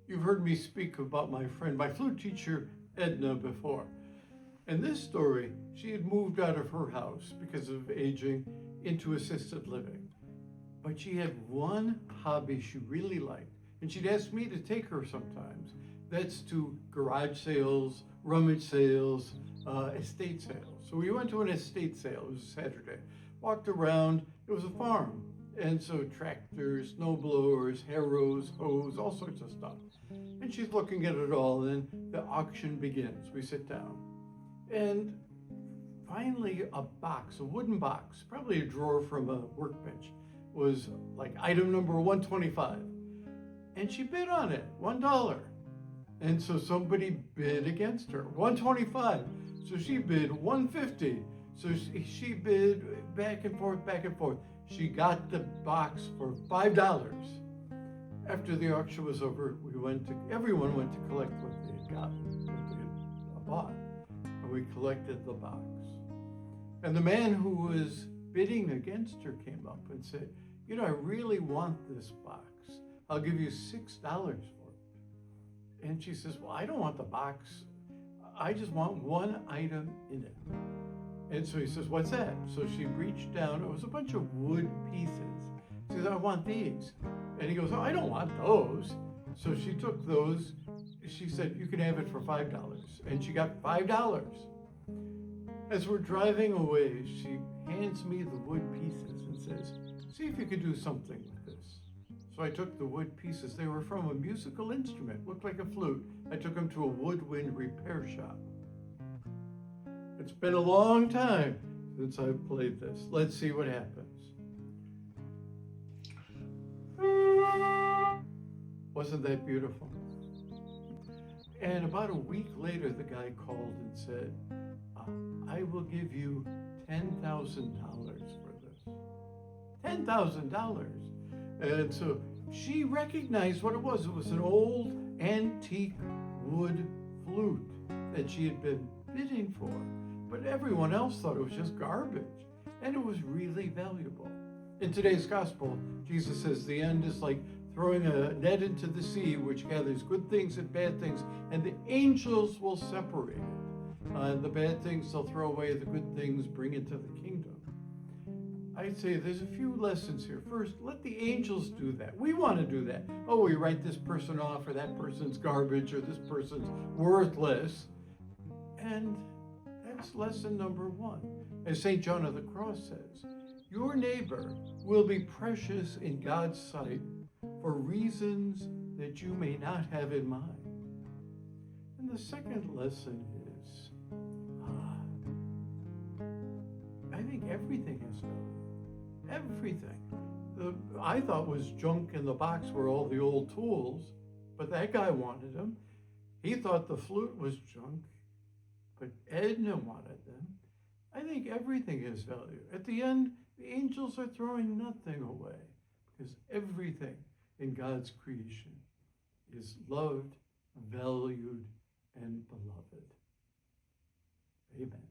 You've heard me speak about my friend, my flute teacher, Edna, before. In this story, she had moved out of her house because of aging into assisted living. But she had one hobby she really liked, and she'd ask me to take her sometimes. That's to garage sales, rummage sales, estate sales. So we went to an estate sale. It was a Saturday. Walked around. It was a farm. And so tractors, snow blowers, harrows, hoes, all sorts of stuff. And she's looking at it all, and the auction begins. We sit down. And finally, a box, a wooden box, probably a drawer from a workbench, was like item number 125. And she bid on it, $1. And so somebody bid against her, 125. So she bid 150. So she bid back and forth, back and forth. She got the box for $5. After the auction was over, everyone went to collect what they had gotten, what they had bought. And we collected the box. And the man who was bidding against her came up and said, I really want this box. I'll give you $6 for it. And she says, well, I don't want the box. I just want one item in it. And so he says, what's that? So she reached down. It was a bunch of wood pieces. She says, I want these. And he goes, oh, I don't want those. So she took those. She said, you can have it for $5. And she got $5. As we're driving away, she hands me the wood pieces and says, see if you could do something with this. So I took the wood pieces. They were from a musical instrument, looked like a flute. I took them to a woodwind repair shop. It's been a long time since I've played this. Let's see what happens. Wasn't that beautiful? And about a week later, the guy called and said, I will give you $10,000 for this. $10,000. And so she recognized what it was. It was an old antique wood flute that she had been bidding for. But everyone else thought it was just garbage. And it was really valuable. In today's gospel, Jesus says the end is like throwing a net into the sea, which gathers good things and bad things, and the angels will separate it. The bad things they'll throw away, the good things bring into the kingdom. I'd say there's a few lessons here. First, let the angels do that. We want to do that. Oh, we write this person off, or that person's garbage, or this person's worthless. And that's lesson number one. As St. John of the Cross says, your neighbor will be precious in God's sight for reasons that you may not have in mind. And the second lesson is, I think everything is value. Everything. I thought was junk in the box were all the old tools, but that guy wanted them. He thought the flute was junk, but Edna wanted them. I think everything has value. At the end, the angels are throwing nothing away because everything in God's creation is loved, valued, and beloved. Amen.